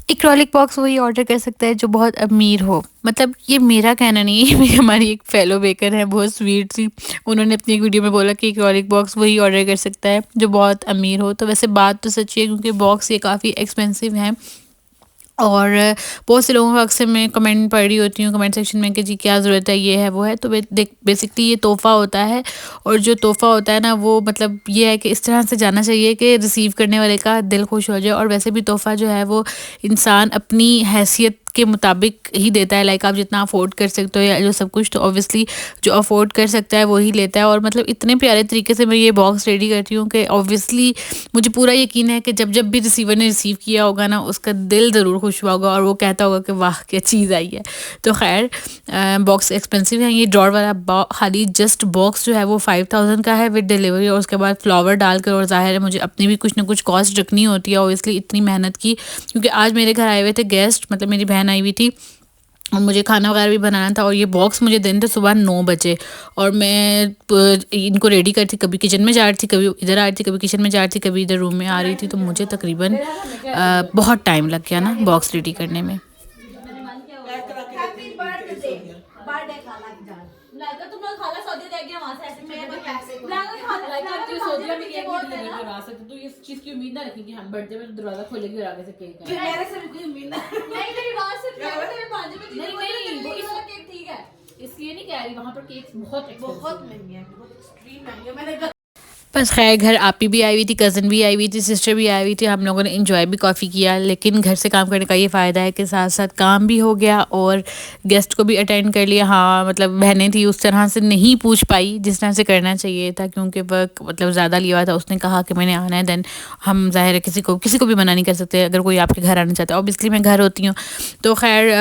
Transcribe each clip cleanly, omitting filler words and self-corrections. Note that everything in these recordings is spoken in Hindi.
एक्रेलिक बॉक्स वही ऑर्डर कर सकता है जो बहुत अमीर हो। मतलब ये मेरा कहना नहीं है, मेरी हमारी एक फेलो बेकर है बहुत स्वीट सी, उन्होंने अपनी एक वीडियो में बोला कि एक्रेलिक बॉक्स वही ऑर्डर कर सकता है जो बहुत अमीर हो। तो वैसे बात तो सच्ची है क्योंकि बॉक्स ये काफ़ी एक्सपेंसिव है। और बहुत से लोगों का अक्सर मैं कमेंट पढ़ रही होती हूँ कमेंट सेक्शन में कि जी क्या ज़रूरत है, ये है वो है। तो देख बेसिकली ये तोहफ़ा होता है, और जो तोहफ़ा होता है ना वो मतलब ये है कि इस तरह से जाना चाहिए कि रिसीव करने वाले का दिल खुश हो जाए। और वैसे भी तोहफ़ा जो है वो इंसान अपनी हैसियत के मुताबिक ही देता है। लाइक आप जितना अफोर्ड कर सकते हो या जो सब कुछ, तो ऑब्वियसली जो अफोर्ड कर सकता है वही लेता है। और मतलब इतने प्यारे तरीके से मैं ये बॉक्स रेडी करती हूँ कि ऑब्वियसली मुझे पूरा यकीन है कि जब जब भी रिसीवर ने रिसीव किया होगा ना उसका दिल ज़रूर खुश हुआ होगा और वो कहता होगा कि वाह क्या चीज़ आई है। तो खैर बॉक्स एक्सपेंसिव है। ये ड्रॉर वाला खाली जस्ट बॉक्स जो है वो 5000 का है विद डिलीवरी, और उसके बाद फ्लावर डालकर। और ज़ाहिर है मुझे अपनी भी कुछ ना कुछ कॉस्ट रखनी होती है ऑब्वियसली, इतनी मेहनत की। क्योंकि आज मेरे घर आए हुए थे गेस्ट, मतलब मेरी बहन आई हुई थी और मुझे खाना वगैरह भी बनाना था। और ये बॉक्स मुझे देने थे सुबह 9 बजे, और मैं इनको रेडी करती, कभी किचन में जा रही थी, कभी इधर आ रही थी, कभी किचन में जा रही थी, कभी इधर रूम में आ रही थी। तो मुझे तकरीबन बहुत टाइम लग गया ना बॉक्स रेडी करने में। लाइका तुम लोग खाला सऊदी रह गया वहां से ऐसे मैं पैसे लाइका आप जो सऊदी में केक भी डिलीवर करवा सकते तो ये चीज की उम्मीद ना रखें कि हम बर्थडे में दरवाजा खोलेंगे और आगे से केक आएगा। मेरे से भी कोई उम्मीद नहीं, मेरी बात सिर्फ तेरे भांजे में नहीं वो इसका केक ठीक है, इसलिए नहीं कह रही, वहां पर केक बहुत महंगे हैं, बहुत एक्सट्रीम महंगे। मैंने बस खैर घर आपी भी आई हुई थी, कज़न भी आई हुई थी, सिस्टर भी आई हुई थी, हम लोगों ने इन्जॉय भी काफ़ी किया। लेकिन घर से काम करने का ये फ़ायदा है कि साथ साथ काम भी हो गया और गेस्ट को भी अटेंड कर लिया। हाँ मतलब बहनें थी उस तरह से नहीं पूछ पाई जिस तरह से करना चाहिए था, क्योंकि वर्क मतलब ज़्यादा लिया हुआ था। उसने कहा कि मैंने आना है, देन हम ज़ाहिर है किसी को भी मना नहीं कर सकते अगर कोई आपके घर आना चाहता है। ऑब्वियसली मैं घर होती हूँ। तो खैर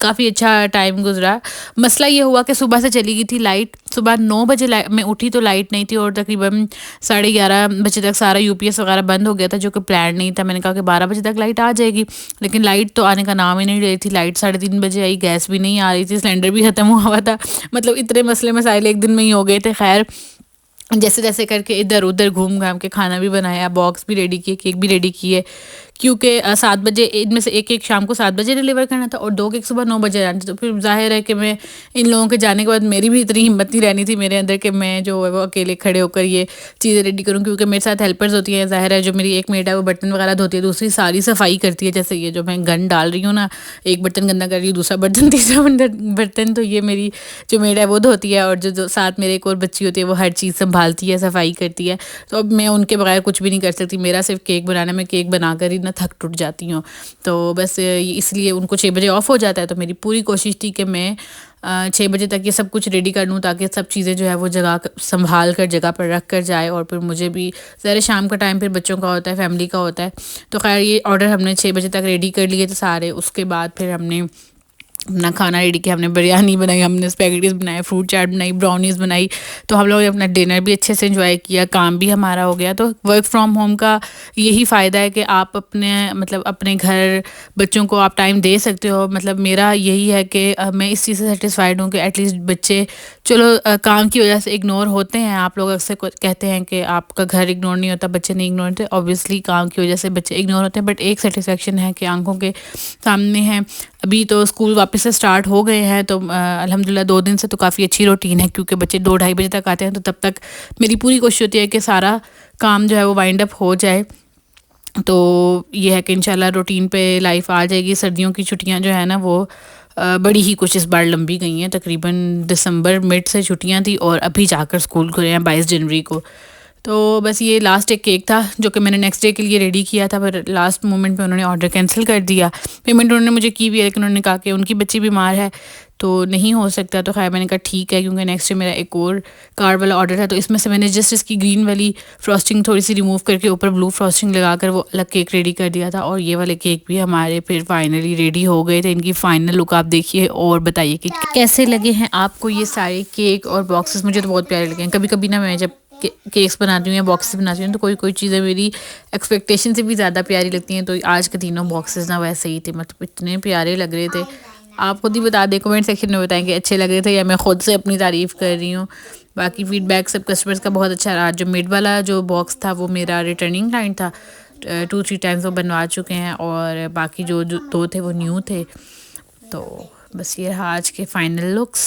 काफ़ी अच्छा टाइम गुजरा। मसला ये हुआ कि सुबह से चली गई थी लाइट, सुबह 9 बजे मैं उठी तो लाइट नहीं थी, और तकरीबन 11:30 बजे तक सारा यूपीएस वगैरह बंद हो गया था, जो कि प्लान नहीं था। मैंने कहा कि 12 बजे तक लाइट आ जाएगी, लेकिन लाइट तो आने का नाम ही नहीं ले रही थी। लाइट 3:30 बजे आई, गैस भी नहीं आ रही थी, सिलेंडर भी ख़त्म हुआ था। मतलब इतने मसले मसाइल एक दिन में ही हो गए थे। खैर जैसे जैसे करके इधर उधर घूम घाम के खाना भी बनाया, बॉक्स भी रेडी किए, केक भी रेडी किए, क्योंकि 7 बजे इनमें से एक शाम को 7 बजे डिलीवर करना था और 2 केक सुबह 9 बजे आना था। तो फिर जाहिर है कि मैं इन लोगों के जाने के बाद मेरी भी इतनी हिम्मत नहीं रहनी थी मेरे अंदर कि मैं जो है वो अकेले खड़े होकर ये चीज़ें रेडी करूँ, क्योंकि मेरे साथ हेल्पर्स होती हैं। ज़ाहिर है जो मेरी एक मेड है वो बर्तन वगैरह धोती है, दूसरी सारी सफाई करती है। जैसे ये जो मैं गन डाल रही हूँ ना, एक बर्तन गंदा कर रही हूँ, दूसरा बर्तन तीसरा बर्तन तो ये मेरी जो मेड है वो धोती है, और जो साथ मेरे एक और बच्ची होती है वो हर चीज़ संभालती है, सफाई करती है। तो अब मैं उनके बगैर कुछ भी नहीं कर सकती। मेरा सिर्फ केक बनाना, मैं केक बनाकर ही ना थक टूट जाती हूँ। तो बस इसलिए उनको 6 बजे ऑफ हो जाता है। तो मेरी पूरी कोशिश थी कि मैं 6 बजे तक ये सब कुछ रेडी कर लूँ, ताकि सब चीज़ें जो है वो जगह संभाल कर जगह पर रख कर जाए। और फिर मुझे भी ज़रा शाम का टाइम फिर बच्चों का होता है, फैमिली का होता है। तो खैर ये ऑर्डर हमने 6 बजे तक रेडी कर लिए थे सारे। उसके बाद फिर हमने अपना खाना रेडी किया, हमने बिरयानी बनाई, हमने स्पैगेटीज बनाए, फ्रूट चाट बनाई, ब्राउनीज़ बनाई। तो हम लोग ने अपना डिनर भी अच्छे से एंजॉय किया, काम भी हमारा हो गया। तो वर्क फ्रॉम होम का यही फ़ायदा है कि आप अपने मतलब अपने घर बच्चों को आप टाइम दे सकते हो। मतलब मेरा यही है कि मैं इस चीज़ से सेटिस्फाइड हूँ कि एटलीस्ट बच्चे चलो काम की वजह से इग्नोर होते हैं। आप लोग अक्सर कहते हैं कि आपका घर इग्नोर नहीं होता, बच्चे नहीं इग्नोर होते। ऑब्वियसली काम की वजह से बच्चे इग्नोर होते हैं, बट एक सेटिस्फेक्शन है कि आंखों के सामने है। अभी तो स्कूल वापस से स्टार्ट हो गए हैं, तो अल्हम्दुलिल्लाह 2 दिन से तो काफ़ी अच्छी रूटीन है, क्योंकि बच्चे 2-2:30 बजे तक आते हैं। तो तब तक मेरी पूरी कोशिश होती है कि सारा काम जो है वो वाइंड अप हो जाए। तो ये है कि इंशाल्लाह रूटीन पे लाइफ आ जाएगी। सर्दियों की छुट्टियां जो है ना वो बड़ी ही कुछ इस बार लंबी गई हैं। तकरीबन दिसंबर मिड से छुट्टियां थी और अभी जाकर स्कूल खुले हैं 22 जनवरी को। तो बस ये लास्ट एक केक था जो कि मैंने नेक्स्ट डे के लिए रेडी किया था, पर लास्ट मोमेंट में उन्होंने ऑर्डर कैंसिल कर दिया। पेमेंट उन्होंने मुझे की भी है, लेकिन उन्होंने कहा कि उनकी बच्ची बीमार है तो नहीं हो सकता। तो खैर मैंने कहा ठीक है, क्योंकि नेक्स्ट डे मेरा एक और कार्ड वाला ऑर्डर है। तो इसमें से मैंने जस्ट इसकी ग्रीन वाली फ्रॉस्टिंग थोड़ी सी रिमूव करके ऊपर ब्लू फ्रॉस्टिंग लगाकर वो अलग केक रेडी कर दिया था। और ये वाले केक भी हमारे फिर फाइनली रेडी हो गए थे। इनकी फाइनल लुक आप देखिए और बताइए कि कैसे लगे हैं आपको ये सारे केक और बॉक्सेस। मुझे तो बहुत प्यारे लगे हैं। कभी कभी ना मैं जब केक्स बनाती हूँ या बॉक्सेस बनाती हूँ तो कोई कोई चीज़ें मेरी एक्सपेक्टेशन से भी ज़्यादा प्यारी लगती हैं। तो आज के तीनों बॉक्सेस ना वैसे ही थे, मतलब इतने प्यारे लग रहे थे। आप खुद ही बता दें, कमेंट सेक्शन में बताएं कि अच्छे लग रहे थे या मैं खुद से अपनी तारीफ़ कर रही हूँ। बाकी फ़ीडबैक सब कस्टमर्स का बहुत अच्छा रहा। जो मिड वाला जो बॉक्स था वो मेरा रिटर्निंग लाइन था, 2-3 टाइम्स वो बनवा चुके हैं और बाकी जो 2 थे वो न्यू थे। तो बस ये रहा आज के फाइनल लुक्स।